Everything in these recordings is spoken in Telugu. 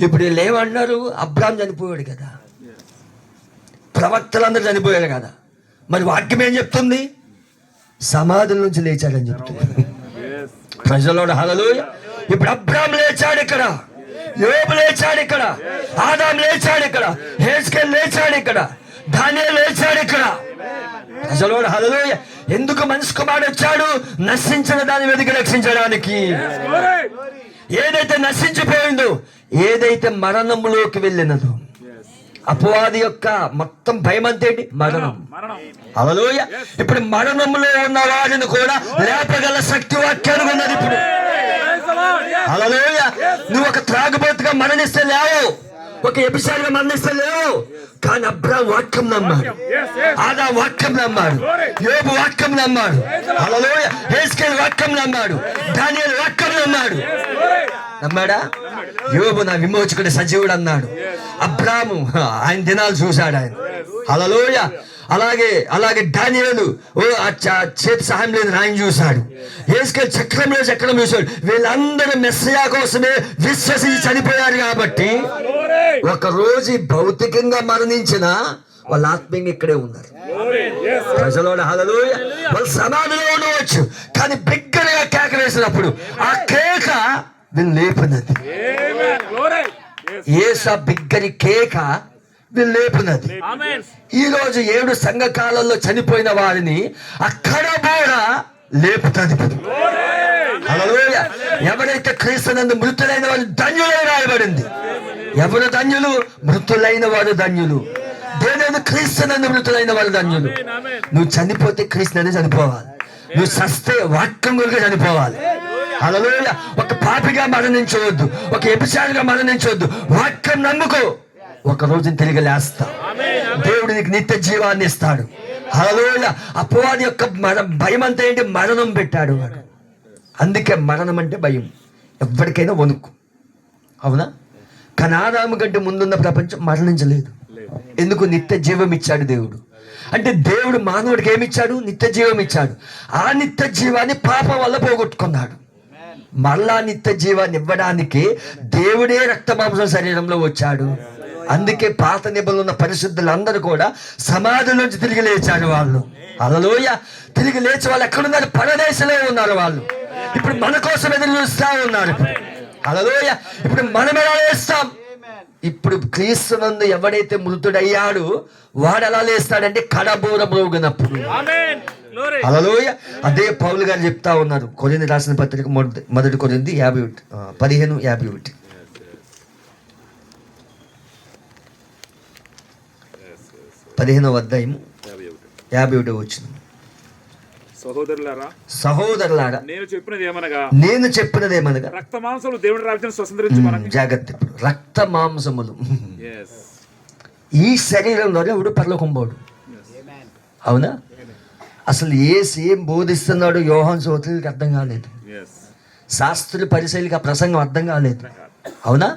ఇప్పుడు వీళ్ళు ఏమన్నారు? అబ్రాహాం చనిపోయాడు కదా, ప్రవక్తలందరూ చనిపోయారు కదా, మరి వాక్యం ఏం చెప్తుంది? సమాధుల నుంచి లేచాడని చెప్తుంది. ప్రజలోడు హల్లెలూయా. ఇప్పుడు అబ్రాహాం లేచాడు ఇక్కడ, యోబు లేచాడు ఇక్కడ, ఆదాం లేచాడు ఇక్కడ, హెజ్కేల్ లేచాడు ఇక్కడ, దానియేలు లేచాడు ఇక్కడ. ప్రజలోడు హల్లెలూయా. ఎందుకు మనిషి కుమారుడు వచ్చాడు? నశించిన దాన్ని వెతికి రక్షించడానికి. ఏదైతే నశించిపోయిందో, ఏదైతే మరణంలోకి వెళ్ళినదో, అపవాది యొక్క మొత్తం భయం అంతేంటి? మరణం. హల్లెలూయా. ఇప్పుడు మరణంలో ఉన్న వారిని కూడా లేపగల శక్తి వాక్యానికి ఉన్నది. ఇప్పుడు హల్లెలూయా. నువ్వు ఒక త్రాగుబోతుగా మరణిస్తే లేవు, ఒక ఎపిసోడ్గా మరణిస్తే లేవు. కానీ అబ్రాహాం వాక్యం నమ్మాడు, ఆదాం వాక్యం నమ్మాడు, యోబు వాక్యం నమ్మాడు, హల్లెలూయా, హెజ్కేల్ వాక్యం నమ్మాడు, దానియేలు వాక్యం నమ్మాడు. నమ్మాడా? యోబు నా విమోచకుడు సజీవుడు అన్నాడు. అబ్రాహాము ఆయన దినాలు చూశాడు ఆయన. హల్లెలూయా. అలాగే దానియేలు చేతి సహాయం లేదు ఆయన చూశాడు. హెజ్కేల్ చక్రం చూశాడు. వీళ్ళందరూ మెస్సయా కోసమే విశ్వసించి చనిపోయారు. కాబట్టి ఒక రోజు భౌతికంగా మరణించిన వాళ్ళ ఆత్మీయంగా ఇక్కడే ఉన్నారు. ప్రజలోడు హల్లెలూయా. వాళ్ళు సమాధిలో ఉండవచ్చు, కానీ బిగ్గరగా కేక వేసినప్పుడు ఆ కేక వీళ్ళు లేపునది. యేసు బిగ్గరి కేక వీళ్ళు లేపునది. ఈ రోజు 7 సంఘకాలంలో చనిపోయిన వారిని అక్కడ కూడా లేపుతుంది. హల్లెలూయా. ఎవరైతే క్రీస్తునందు మృతులైన వారు ధన్యులై రాయబడింది. ఎవరు ధన్యులు? మృతులైన వారు ధన్యులు. దేని క్రీస్తునందు మృతులైన వారు ధన్యులు. నువ్వు చనిపోతే క్రీస్తుని చనిపోవాలి, నువ్వు సస్తే వాక్యం గురించి చనిపోవాలి. హల్లెలూయా. ఒక పాపిగా మరణించవద్దు, ఒక ఎపిసోడ్గా మరణించవద్దు. వాక్యం నమ్ముకో, ఒక రోజున తిరిగి లేస్తావు. దేవుడు నీకు నిత్య జీవాన్ని ఇస్తాడు. హల్లెలూయా. అపవాది యొక్క భయం అంతా ఏంటి? మరణం పెట్టాడు వాడు. అందుకే మరణం అంటే భయం, ఎవరికైనా వణుకు. అవునా? కానీ ఆదాము కంటే ముందున్న ప్రపంచం మరణించలేదు. ఎందుకు? నిత్య జీవం ఇచ్చాడు దేవుడు. అంటే దేవుడు మానవుడికి ఏమిచ్చాడు? నిత్య జీవం ఇచ్చాడు. ఆ నిత్య జీవాన్ని పాపం వల్ల పోగొట్టుకున్నాడు. మళ్ళా నిత్య జీవాన్ని ఇవ్వడానికి దేవుడే రక్త మాంసం శరీరంలో వచ్చాడు. అందుకే పాత నిబంధనలో ఉన్న పరిశుద్ధులందరూ కూడా సమాధి నుంచి తిరిగి లేచారు. వాళ్ళు హల్లెలూయా. తిరిగి లేచి వాళ్ళు ఎక్కడున్నారు? పరదేశంలో ఉన్నారు. వాళ్ళు ఇప్పుడు మన కోసం ఎదురు చూస్తా ఉన్నారు. హల్లెలూయా. ఇప్పుడు మనం ఎలా లేస్తాం? ఇప్పుడు క్రీస్తునందు ఎవడైతే మృతుడయ్యాడు వాడు ఎలా లేస్తాడంటే కడబోర మ్రోగినప్పుడు. హల్లెలూయా. అదే పౌలు గారు చెప్తా ఉన్నారు, కొరింథీ రాసిన పత్రిక 1 కొరింథీ 15:51. 15వ అధ్యాయము 51వ వచనం. సహోదరులారా నేను చెప్పినదేమనగా రక్త మాంసములు దేవుని రాజ్యం స్వతంత్రించు. జాగ్రత్త. రక్త మాంసములు ఈ శరీరంలోనే ఎవడు పరలోకం పోడు. అవునా? అసలు ఏం బోధిస్తున్నాడు యోహాను సోదరులకి అర్థం కాలేదు. శాస్త్రుల పరిశైలికి ఆ ప్రసంగం అర్థం కాలేదు. అవునా?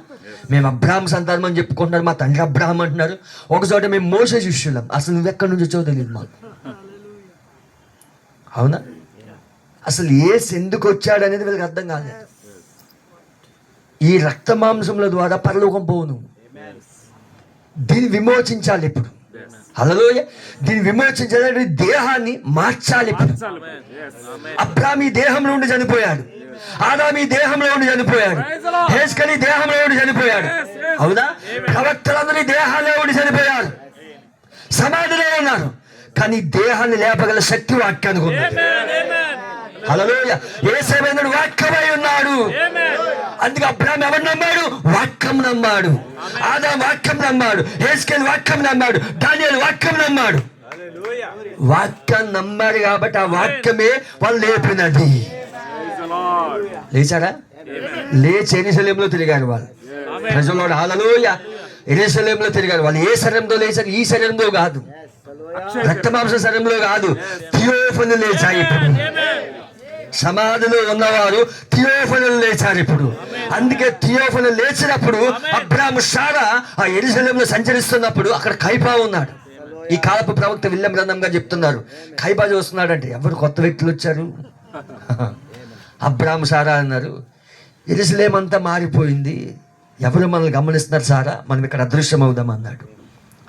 మేము అబ్రాహాం సంతానం అని చెప్పుకుంటున్నారు, మా తండ్రి అబ్రాహాం అంటున్నారు. ఒకచోట మేము మోసే శిష్యులం, అసలు నువ్వెక్కడి నుంచి వచ్చావో తెలియదు మాకు. అవునా? అసలు ఎందుకు వచ్చాడు అనేది వీళ్ళకి అర్థం కాలేదు. ఈ రక్త మాంసముల ద్వారా పరలోకం పోను. దీన్ని విమోచించాలి ఇప్పుడు. హల్లెలూయా. దీన్ని విమోచించాలంటే దేహాన్ని మార్చాలి ఇప్పుడు. అబ్రాహాం ఈ దేహంలో ఉండి చనిపోయాడు, ఆదాం ఈ దేహంలో ఉండి చనిపోయాడు, హెజ్కేల్ ఈ దేహంలో ఉండి చనిపోయాడు. అవునా? ప్రవక్తలందరూ దేహాల్లో ఉండి చనిపోయారు, సమాధిలో ఉన్నారు. కానీ దేహాన్ని లేపగల శక్తి వాక్యానికి ఉంది. హల్లెలూయా. యేసయ్య వాక్యమై ఉన్నాడు. అందుకే అబ్రాహాం ఎవరు నమ్మాడు? వాక్యం నమ్మాడు. ఆదాం వాక్యం నమ్మాడు, హెజ్కేల్ వాక్యం నమ్మాడు, దానియేలు వాక్యం నమ్మాడు. వాక్యం నమ్మాడు కాబట్టి ఆ వాక్యమే వాళ్ళు లేపినది. లేచారా? లేచి యెరూషలేములో తిరిగారు వాళ్ళు. ప్రజలు హల్లెలూయా. యెరూషలేములో తిరిగారు వాళ్ళు. ఏ శరీరంతో లేచారు? ఈ శరీరంలో కాదు, రక్తమాంస శరీరంలో కాదు, థియోఫనీ లేచారు. ఇప్పుడు సమాధిలో ఉన్నవారు థియోఫనీలు లేచారు ఇప్పుడు. అందుకే థియోఫనీ లేచినప్పుడు అబ్రాహాము శారా ఆ యెరూషలేములో సంచరిస్తున్నప్పుడు అక్కడ కైపా ఉన్నాడు. ఈ కాలపు ప్రవక్త విలియం బ్రన్హాం గారు చెప్తున్నారు, కైపా చూస్తున్నాడంటే ఎవరు కొత్త వ్యక్తులు వచ్చారు? అబ్రాహాము శారా అన్నారు, యెరూషలేం అంతా మారిపోయింది, ఎవరు మనల్ని గమనిస్తున్నారు సారా, మనం ఇక్కడ అదృశ్యం అవుదాం అన్నాడు.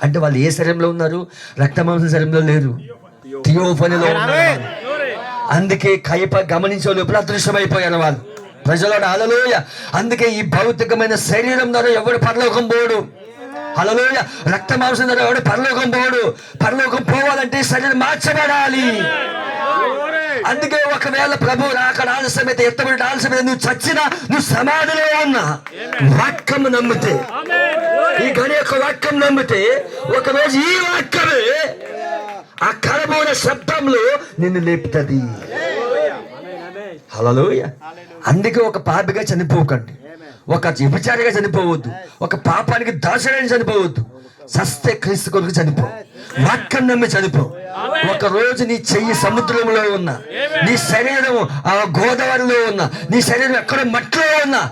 అంటే వాళ్ళు ఏ శరీరంలో ఉన్నారు? రక్తమాంస శరీరంలో లేరు, థియోఫనీలో ఉన్నారు. అందుకే కయప గమనించే లోపల అదృశ్యమైపోయారు వాళ్ళు. ప్రజలు హల్లెలూయా. అందుకే ఈ భౌతికమైన శరీరం ద్వారా ఎవడు పరలోకం పోడు. హల్లెలూయా. రక్త మాంసం ద్వారా ఎవడు పరలోకం పోడు. పరలోకం పోవాలంటే శరీరం మార్చబడాలి. అందుకే ఒకవేళ ప్రభు అక్కడ ఆలస్యమైతే, ఎత్తబడి ఆలస్యమైతే, నువ్వు చచ్చినా, నువ్వు సమాధిలో ఉన్నా, వాక్యం నమ్మితే, ఈ గని యొక్క వాక్యం నమ్మితే, ఒకరోజు ఈ వాక్యమే ఆ కడబోన శబ్దంలో నిన్ను లేపుతుంది. హల్లెలూయా. అందుకే ఒక పాపిగా చనిపోకండి, ఒక వ్యభిచారిగా చనిపోవద్దు, ఒక పాపానికి దాసుడని చనిపోవద్దు. సస్తే క్రీస్తు కొరకు చనిపో, వాక్యం నమ్మి చనిపో. ఒక రోజు నీ చెయ్యి సముద్రంలో ఉన్నా, నీ శరీరం ఆ గోదావరిలో ఉన్నా, నీ శరీరం ఎక్కడో మట్టిలో ఉన్నా,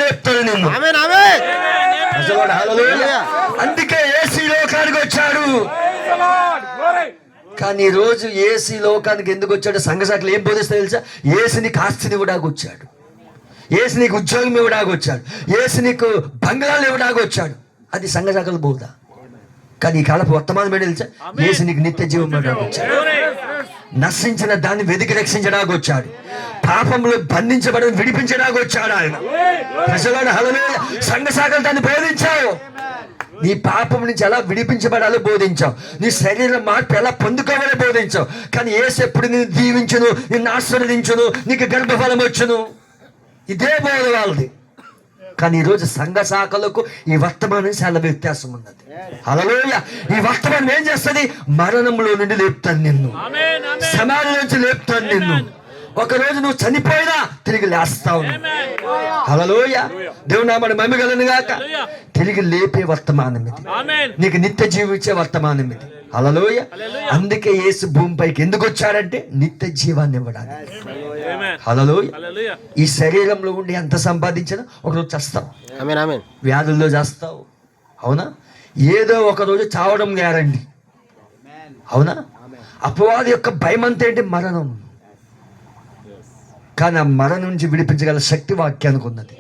లేపుతాడు నిన్ను. అందుకే ఏసీ లోకానికి వచ్చాడు. కానీ ఈ రోజు ఏసీ లోకానికి ఎందుకు వచ్చాడు? సంఘశాఖలు ఏం బోధిస్తా తెలుసా? ఏసు నీకు ఆస్తిని ఇవ్వడానికి వచ్చాడు, ఏసు నీకు ఉద్యోగం ఇవ్వడానికి వచ్చాడు, ఏసు నీకు బంగ్లాలు ఇవ్వడానికి వచ్చాడు. అది సంఘశాఖల బోధ. కానీ ఈ కాలపు వర్తమానం ఏంటి తెలుసా? ఏసు నీకు నిత్య జీవం ఇవ్వడానికి వచ్చాడు, నశించిన దాన్ని వెతికి రక్షించడానికి వచ్చాడు, పాపంలో బంధించబడి విడిపించడానికి వచ్చాడు ఆయన. ప్రజలను హల్లెలూయా. సంఘశాఖలు దాన్ని బోధించావు. నీ పాపం నుంచి ఎలా విడిపించబడాలో బోధించావు, నీ శరీరం మార్పు ఎలా పొందుకోవాలో బోధించావు. కానీ యేసు ఎప్పుడు నిన్ను దీవించును, నిన్ను ఆశీర్వదించును, నీకు గర్భఫలం వచ్చును, ఇదే బోధ వాళ్ళది. కానీ ఈరోజు సంఘ శాఖలకు ఈ వర్తమానం చాలా వ్యత్యాసం ఉన్నది. హల్లెలూయా. ఈ వర్తమానం ఏం చేస్తుంది? మరణంలో నుండి లేపుతాను నిన్ను, సమాధి నుంచి లేపుతాను నిన్ను. ఒక రోజు నువ్వు చనిపోయినా తిరిగి లేస్తావు. హల్లెలూయా. దేవుని నామమున మహిమ కలుగును గాక. తిరిగి లేపే వర్తమానం ఇది, నీకు నిత్య జీవం ఇచ్చే వర్తమానం ఇది. హల్లెలూయా. అందుకే యేసు భూమిపైకి ఎందుకు వచ్చాడంటే నిత్య జీవాన్ని ఇవ్వడానికి. హల్లెలూయా. ఈ శరీరంలో ఉండి ఎంత సంపాదించినా ఒకరోజు చస్తావు, వ్యాధుల్లో చేస్తావు, అవునా? ఏదో ఒక రోజు చావడం గ్యారంటీ, అవునా? అపవాది యొక్క భయం అంతా ఏంటి? మరణం. కానీ ఆ మరణం నుంచి విడిపించగల శక్తి వాక్యానికి ఉన్నది.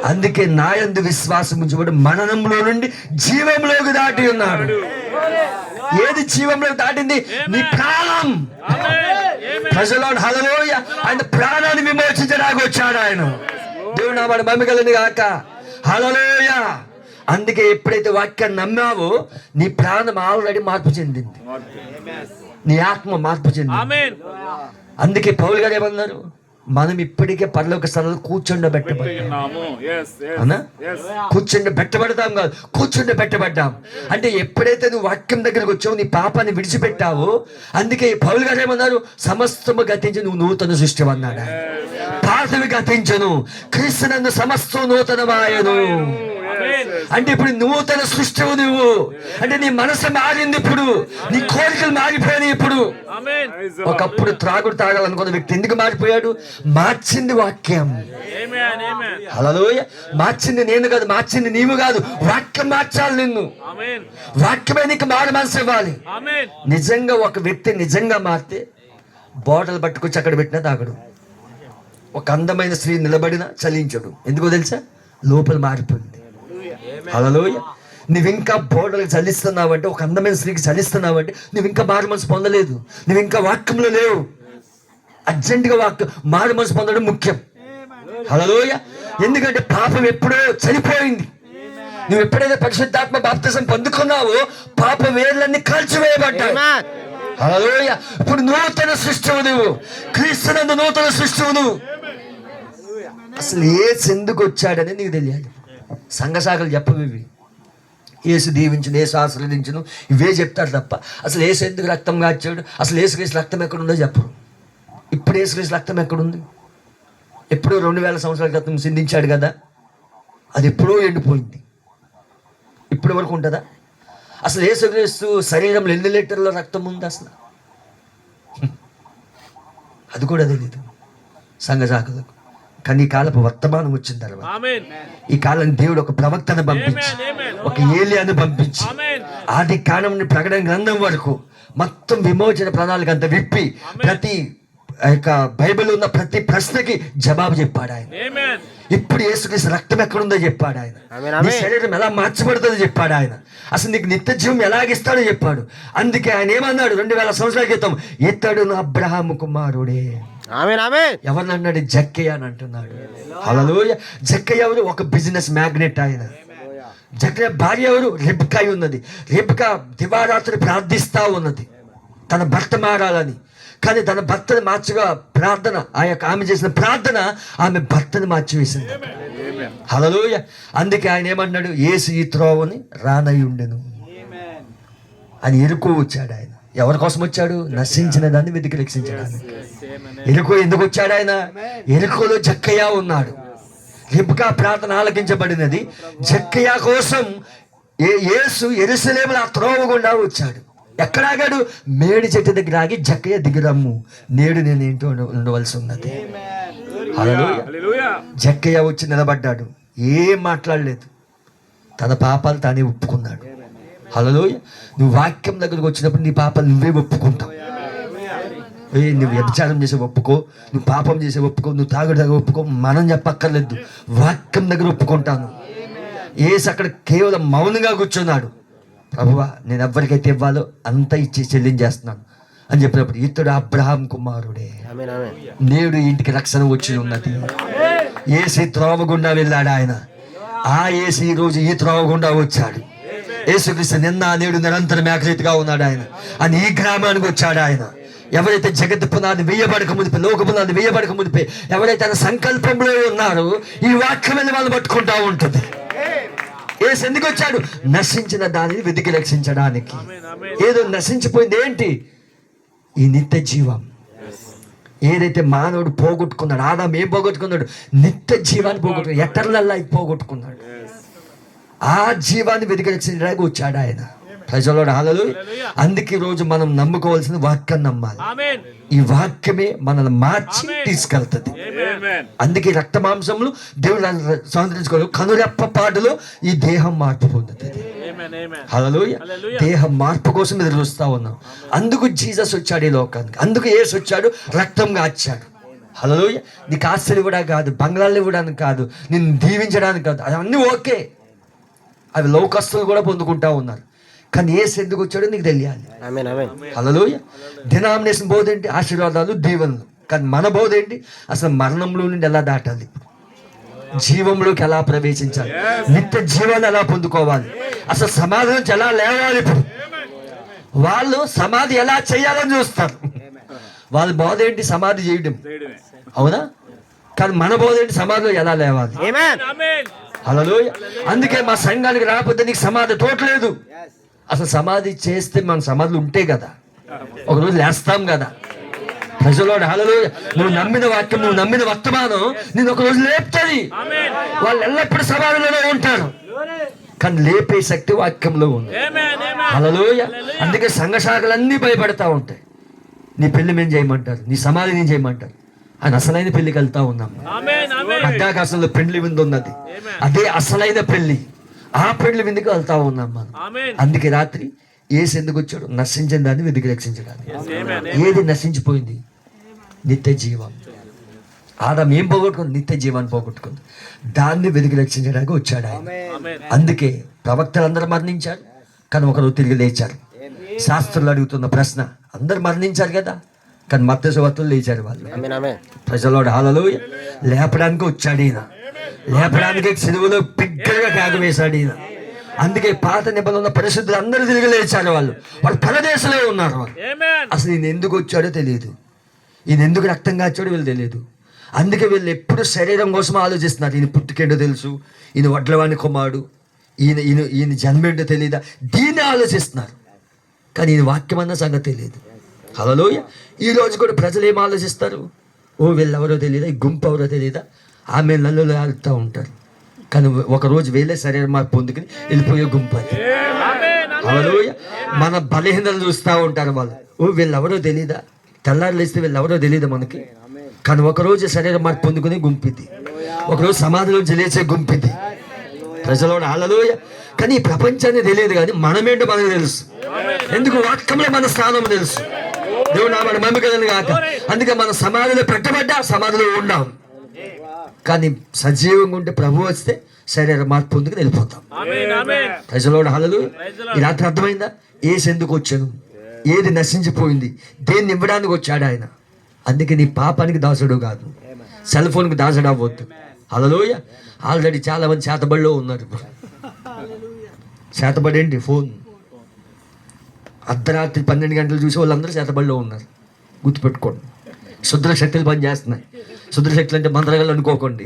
అందుకే నా యందు విశ్వాసం ఉంచబడి మరణంలో నుండి జీవంలోకి దాటి ఉన్నాడు. ఏది జీవంలోకి దాటింది? నీ ప్రాణం. ప్రజలో హల్లెలూయా. ఆయన ప్రాణాన్ని విమోచించడానికి వచ్చాడు ఆయన. దేవుడు నామమున మహిమ కలుగును గాక. హల్లెలూయా. అందుకే ఎప్పుడైతే వాక్యాన్ని నమ్మావో నీ ప్రాణం ఆల్రెడీ మార్పు చెందింది, నీ ఆత్మ మార్పు చెందింది. అందుకే పౌలు గారు ఏమన్నారు? మనం ఇప్పటికే పరలోక స్థలంలో కూర్చుండబెట్టబడ్డాం. కూర్చుండబెట్టబడతాం కాదు, కూర్చుండబెట్టబడ్డాం. అంటే ఎప్పుడైతే నువ్వు వాక్యం దగ్గరకు వచ్చావు, నీ పాపాన్ని విడిచిపెట్టావు. అందుకే పౌలు గారు ఏమన్నారు? సమస్తము గతించి నువ్వు నూతన సృష్టి అన్నాడు. పాతవి గతించను, క్రీస్తునందు సమస్తం నూతనమాయను. అంటే ఇప్పుడు నూతన సృష్టివు నువ్వు. అంటే నీ మనసు మారింది, ఇప్పుడు నీ కోరికలు మారిపోయినాయి. ఇప్పుడు ఒకప్పుడు త్రాగుడు తాగాలనుకున్న వ్యక్తి ఎందుకు మారిపోయాడు? మార్చింది వాక్యం. హల్లెలూయా. మార్చింది నేను కాదు, మార్చింది నీవు కాదు, వాక్యం మార్చాలి నిన్ను. వాక్యమే నీకు మారు మనసు ఇవ్వాలి. నిజంగా ఒక వ్యక్తి నిజంగా మారితే బాటలు పట్టుకొచ్చి అక్కడ పెట్టినా తాగడు. ఒక అందమైన స్త్రీ నిలబడినా చలించడు. ఎందుకో తెలుసా? లోపల మారిపోయింది. హల్లెలూయా. నువ్వు ఇంకా బోర్డర్కి చలిస్తున్నావంటే, ఒక అందమైన స్త్రీకి చలిస్తున్నావంటే నువ్వు ఇంకా మారు మనసు పొందలేదు, నువ్వు ఇంకా వాక్యంలో లేవు. అర్జెంటుగా మారు మనసు పొందడం ముఖ్యం. హల్లెలూయా. ఎందుకంటే పాపం ఎప్పుడో చనిపోయింది. నువ్వు ఎప్పుడైతే పరిశుద్ధాత్మ బాప్తిసం పొందుకున్నావో పాప వేర్లన్నీ కాల్చివేయబడ్డాయి. హల్లెలూయా. ఇప్పుడు నూతన సృష్టివు నువ్వు, క్రీస్తునందు నూతన సృష్టివు నువ్వు. అసలు యేసు ఎందుకు వచ్చాడని నీకు తెలియాలి. సంఘశాఖలు చెప్పవు ఇవి. యేసు దీవించును, యేసు ఆశీర్వదించును, ఇవే చెప్తారు తప్ప అసలు యేసు ఎందుకు రక్తం కాచాడు, అసలు యేసుక్రీస్తు రక్తం ఎక్కడుందో చెప్పరు. ఇప్పుడు యేసుక్రీస్తు రక్తం ఎక్కడుంది? ఎప్పుడో 2000 సంవత్సరాల క్రితం సిందించాడు కదా, అది ఎప్పుడో ఎండిపోయింది. ఇప్పటి వరకు ఉంటుందా? అసలు యేసుక్రీస్తు శరీరంలో ఎన్ని లీటర్ల రక్తం ఉంది అసలు? అది కూడా తెలీదు సంఘశాఖలకు. కానీ ఈ కాలపు వర్తమానం వచ్చిన తర్వాత, ఈ కాలం దేవుడు ఒక ప్రవక్తను పంపించి, ఒక ఏలియాను పంపించి, ఆది కాలం ప్రకటన గ్రంథం వరకు మొత్తం విమోచన ప్రణాళిక అంతా విప్పి, ప్రతి ఆ యొక్క బైబిల్ ఉన్న ప్రతి ప్రశ్నకి జవాబు చెప్పాడు ఆయన. Amen. ఇప్పుడు యేసుక్రీస్తు రక్తం ఎక్కడుందో చెప్పాడు ఆయన. నీ శరీరం ఎలా మార్చబడుతుందో చెప్పాడు ఆయన. అసలు నీకు నిత్య జీవం ఎలాగిస్తాడో చెప్పాడు. అందుకే ఆయన ఏమన్నాడు 2000 సంవత్సరాల క్రితం, ఇతడు అబ్రహాము కుమారుడే. ఎవరిని అన్నాడు? జక్కయ్య అని అంటున్నాడు. హల్లెలూయా. జక్కయ్య ఎవరు? ఒక బిజినెస్ మ్యాగ్నెట్ ఆయన. జక్కయ్య భార్య ఎవరు? రెబ్కా ఉన్నది. రెబ్కా దివారాత్రి ప్రార్థిస్తా ఉన్నది తన భర్త మారాలని. కానీ తన భర్తను మార్చగా ప్రార్థన, ఆ యొక్క ఆమె చేసిన ప్రార్థన ఆమె భర్తను మార్చివేసింది. హల్లెలూయా. అందుకే ఆయన ఏమన్నాడు? యేసు ఈ త్రోవని రానై ఉండెను అని ఎరుకో వచ్చాడు ఆయన. ఎవరి కోసం వచ్చాడు? నశించిన దాన్ని వెతికి రక్షించడానికి. ఎరుకో ఎందుకు వచ్చాడు ఆయన? ఎరుకోలో జక్కయ్య ఉన్నాడు. రెబ్కా ప్రార్థన ఆలకించబడినది. జక్కయ్య కోసం యేసు యెరూషలేములో ఆ త్రోవ గుండా వచ్చాడు. ఎక్కడ ఆగాడు? మేడి చెట్టు దగ్గర ఆగి, జక్కయ్య దిగిరమ్ము, నేడు నేను ఏంటో ఉండవలసి ఉన్నది. హల్లెలూయా. జక్కయ్య వచ్చి నిలబడ్డాడు, ఏం మాట్లాడలేదు, తన పాపాలు తానే ఒప్పుకున్నాడు. హల్లెలూయా. నువ్వు వాక్యం దగ్గరకు వచ్చినప్పుడు నీ పాపాలు నువ్వే ఒప్పుకుంటావు. నువ్వు వ్యభిచారం చేసే ఒప్పుకో, నువ్వు పాపం చేసే ఒప్పుకో, నువ్వు తాగుడు దగ్గర ఒప్పుకో, మనం చెప్పక్కర్లేదు, వాక్యం దగ్గర ఒప్పుకుంటాను. యేసు అక్కడ కేవలం మౌనంగా కూర్చున్నాడు. ప్రభువా, నేను ఎవరికైతే ఇవ్వాలో అంత ఇచ్చి చెల్లించేస్తున్నాను అని చెప్పినప్పుడు, ఇతడు అబ్రహాం కుమారుడే, నేడు ఇంటికి రక్షణ వచ్చి ఉన్నది. యేసు త్రోవ గుండా వెళ్ళాడు ఆయన. ఆ యేసు ఈ రోజు ఈ త్రోవ గుండా వచ్చాడు. యేసుక్రీస్తు నిన్న నేడు నిరంతరం ఏకరీతిగా ఉన్నాడు ఆయన. అని ఈ గ్రామానికి వచ్చాడు ఆయన. ఎవరైతే జగత్ పునాది వేయబడక మునిపే, లోక పునాది వేయబడక మునిపే ఎవరైతే తన సంకల్పంలో ఉన్నారో ఈ వాక్యం వెళ్ళి వాళ్ళు పట్టుకుంటా ఉంటుంది. యేసు ఎందుకు వచ్చాడు? నశించిన దానిని వెతికి రక్షించడానికి. ఏదో నశించిపోయింది ఏంటి? ఈ నిత్య జీవం. ఏదైతే మానవుడు పోగొట్టుకున్నాడు, ఆదాం ఏం పోగొట్టుకున్నాడు? నిత్య జీవాన్ని పోగొట్టుకున్నాడు, ఎటర్నల్ లైఫ్ పోగొట్టుకున్నాడు. ఆ జీవాన్ని వెతికి రక్షించడానికి వచ్చాడు ఆయన. ప్రజలోడు హల్లెలూయా. అందుకే ఈ రోజు మనం నమ్ముకోవాల్సిన వాక్యం నమ్మాలి. ఈ వాక్యమే మనల్ని మార్చి తీసుకెళ్తుంది. అందుకే రక్త మాంసములు దేవుడు సంతరించుకోవాలి. కనురెప్ప పాటులో ఈ దేహం మార్పు పొందుతుంది. హల్లెలూయా. దేహం మార్పు కోసం ఎదురు చూస్తా ఉన్నాం. అందుకు జీసస్ వచ్చాడు ఈ లోకానికి. అందుకు యేసు వచ్చాడు, రక్తం గార్చాడు. హల్లెలూయా. నీకు ఆస్తులు కూడా కాదు, బంగ్లాలు ఇవ్వడానికి కాదు, నిన్ను దీవించడానికి కాదు, అవన్నీ ఓకే, అవి లోకస్తులు కూడా పొందుకుంటా ఉన్నారు. కానీ యేసు ఎందుకు వచ్చాడో నీకు తెలియాలి. హల్లెలూయా. డినామినేషన్ బోధ ఏంటి? ఆశీర్వాదాలు, దీవెనలు. కానీ మన బోధ ఏంటి? అసలు మరణంలో నుండి ఎలా దాటాలి, జీవంలోకి ఎలా ప్రవేశించాలి, నిత్య జీవాన్ని ఎలా పొందుకోవాలి, అసలు సమాధి నుంచి ఎలా లేవాలి. ఇప్పుడు వాళ్ళు సమాధి ఎలా చేయాలని చూస్తారు. వాళ్ళ బోధ ఏంటి? సమాధి చేయడం, అవునా? కానీ మన బోధ ఏంటి? సమాధిలో ఎలా లేవాలి. హల్లెలూయా. అందుకే మా సంఘానికి రాకపోతే నీకు సమాధి తోటలేదు. అసలు సమాధి చేస్తే మన సమాధులు ఉంటే కదా, ఒకరోజు లేస్తాం కదా. ప్రజలోడు హల్లెలూయా. నువ్వు నమ్మిన వాక్యం, నువ్వు నమ్మిన వర్తమానం నేను ఒకరోజు లేపుతుంది. వాళ్ళు ఎల్లప్పుడూ సమాధిలోనే ఉంటారు, కానీ లేపే శక్తి వాక్యంలో ఉంది. హల్లెలూయా. అందుకే సంఘ శాఖలన్నీ భయపడతా ఉంటాయి. నీ పెళ్లి మేము చేయమంటారు, నీ సమాధి నేను చేయమంటారు. ఆయన అసలైన పెళ్లికి వెళ్తా ఉన్నాం. అడ్డాకాశంలో పెళ్లి విందు ఉన్నది, అదే అసలైన పెళ్లి. ఆ పెళ్లి విందుకు వెళ్తా ఉన్నాం మనం. అందుకే రాత్రి యేసు ఎందుకు వచ్చాడు? నశించిన దాన్ని వెతికి రక్షించడానికి. ఏది నశించిపోయింది? నిత్య జీవం. ఆదాం ఏం పోగొట్టుకుంది? నిత్య జీవాన్ని పోగొట్టుకుంది. దాన్ని వెతికి రక్షించడానికి వచ్చాడు ఆయన. అందుకే ప్రవక్తలందరూ మరణించారు, కానీ ఒకరు తిరిగి లేచారు. శాస్త్రులు అడుగుతున్న ప్రశ్న, అందరు మరణించారు కదా, కానీ మత్తయి సువార్తలో లేచారు వాళ్ళు. ప్రజలోడు హల్లెలూయా. లేపడానికి వచ్చాడు ఈయన. లేపడానికి సిలువలో బిగ్గరగా కేక వేశాడు ఈయన. అందుకే పాత నిబంధనల పరిశుద్ధులు అందరూ తిరిగి లేచారు. వాళ్ళు పరదేశంలో ఉన్నారు. వాళ్ళు అసలు ఈయన ఎందుకు వచ్చాడో తెలియదు, ఈయన ఎందుకు రక్తం కాచాడో వీళ్ళు తెలియదు. అందుకే వీళ్ళు ఎప్పుడు శరీరం కోసం ఆలోచిస్తున్నారు. ఈయన పుట్టుకేంటో తెలుసు, ఈయన వడ్లవాణి కుమారుడు, ఈయన ఈయన ఈయన జన్మేంటో తెలియదా, దీన్ని ఆలోచిస్తున్నారు. కానీ ఈయన వాక్యం అన్న సంగతి తెలియదు. హల్లెలూయా. ఈ రోజు కూడా ప్రజలు ఏం ఆలోచిస్తారు? ఓ వీళ్ళెవరో తెలియదా, ఈ గుంపు ఎవరో తెలియదా, ఆమె నల్లు ఆడుతూ ఉంటారు. కానీ ఒకరోజు వీళ్ళే శరీర మార్పు పొందుకుని వెళ్ళిపోయే గుంపు అది. హల్లెలూయా. మన బలహీనతలు చూస్తూ ఉంటారు వాళ్ళు. ఓ వీళ్ళెవరో తెలీదా, తెల్లారు లేస్తే వీళ్ళెవరో తెలియదా మనకి. కానీ ఒకరోజు శరీర మార్పు పొందుకునే గుంపిది, ఒకరోజు సమాధిలోంచి లేచే గుంపిది. ప్రజలో హల్లెలూయా. కానీ ఈ ప్రపంచాన్ని తెలియదు, కానీ మనమేంటో మనకు తెలుసు. ఎందుకు? వాక్యంలో మన స్థానం తెలుసు. దేవుడు నామమున మహిమ కలుగును గాక. అందుకే మనం సమాధిలో పెట్టబడ్డా సమాధిలో ఉన్నాం, కానీ సజీవంగా ఉంటే ప్రభు వస్తే శరీర మార్పు పొందుకుని వెళ్ళిపోతాం. ప్రజలోడు హల్లెలూయా. ఈ రాత్రి అర్థమైందా? యేసు ఎందుకు వచ్చాను, ఏది నశించిపోయింది, దేన్ని ఇవ్వడానికి వచ్చాడు ఆయన. అందుకే నీ పాపానికి దాసుడు కాదు, సెల్ ఫోన్కి దాసుడు అవ్వద్దు. హల్లెలూయా. ఆల్రెడీ చాలా మంది చేతబడిలో ఉన్నారు. ఇప్పుడు చేతబడి ఏంటి? ఫోన్. అర్ధరాత్రి 12 గంటలు చూసి వాళ్ళందరూ చేతబడిలో ఉన్నారు. గుర్తుపెట్టుకోండి. శుద్ర శక్తులు పనిచేస్తున్నాయి. శుద్ర శక్తులు అంటే మంత్రగాళ్ళు అనుకోకండి.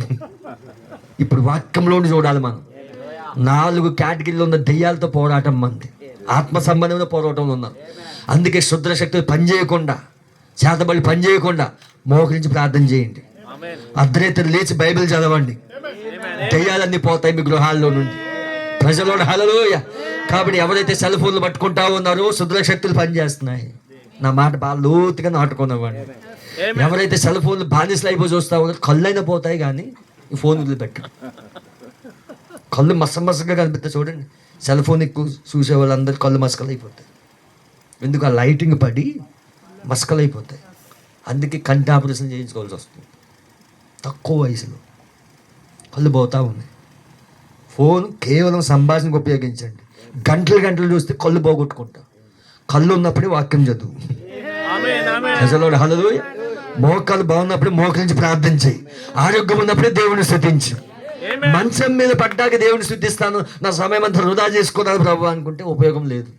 ఇప్పుడు వాక్యంలోని చూడాలి మనం. 4 కేటగిరీలో ఉన్న దెయ్యాలతో పోరాటం మంది, ఆత్మ సంబంధమైన పోరాటంలో ఉన్నారు. అందుకే శుద్ర శక్తులు పనిచేయకుండా, చేతబడి పనిచేయకుండా మోకరించి ప్రార్థన చేయండి. అర్ధరాత్రి లేచి బైబిల్ చదవండి. దెయ్యాలన్నీ పోతాయి మీ గృహాల్లో నుండి. ప్రజలోడు హల్లెలూయా. కాబట్టి ఎవరైతే సెల్ ఫోన్లు పట్టుకుంటా ఉన్నారో శుద్ర శక్తులు పనిచేస్తున్నాయి. నా మాట బాగా లోతుగా నాటుకున్నవాడిని. ఎవరైతే సెల్ ఫోన్లు బానిసలు అయిపోయి చూస్తా ఉన్నారో కళ్ళు అయినా పోతాయి, కానీ ఈ ఫోన్ వదిలిపెట్టు. కళ్ళు మసమసగా కనిపిస్తాయి చూడండి. సెల్ ఫోన్ ఎక్కువ చూసే వాళ్ళందరూ కళ్ళు మసకలు అయిపోతాయి. ఎందుకు? ఆ లైటింగ్ పడి మసకలు అయిపోతాయి. అందుకే కంటి ఆపరేషన్ చేయించుకోవాల్సి వస్తుంది. తక్కువ వయసులో కళ్ళు పోతా ఉన్నాయి. ఫోన్ కేవలం సంభాషణకు ఉపయోగించండి. గంటలు చూస్తే కళ్ళు పోగొట్టుకుంటాం. కళ్ళు ఉన్నప్పుడే వాక్యం చదువు. ప్రజలోడు హల్లెలూయా. మోకాలు బాగున్నప్పుడే మోకరించి ప్రార్థన చేయి. ఆరోగ్యం ఉన్నప్పుడే దేవుని స్తుతించు. మంచం మీద పడ్డాక దేవుని స్తుతిస్తాను, నా సమయం అంతా వృధా చేసుకున్నాను ప్రభు అనుకుంటే ఉపయోగం లేదు.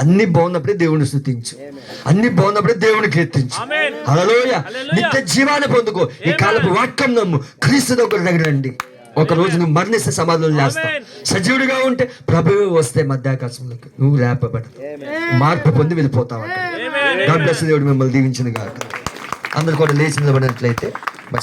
అన్ని బాగున్నప్పుడే దేవుని స్తుతించు, అన్ని బాగున్నప్పుడే దేవుని కీర్తించు. హల్లెలూయా. నిత్య జీవాన్ని పొందుకో. ఈ కాలపు వాక్యం నమ్ము. క్రీస్తు దగ్గర రండి. ఒక రోజు నువ్వు మరణిస్తే సమాధానం చేస్తావు. సజీవుడిగా ఉంటే ప్రభువే వస్తే మధ్యాకాశంలోకి నువ్వు లేపబడతావు, మార్పు పొంది వెళ్ళిపోతావు. God bless. దేవుడు మిమ్మల్ని దీవించిన గాక. అందరు కూడా లేచి నిలబడినట్లయితే మరి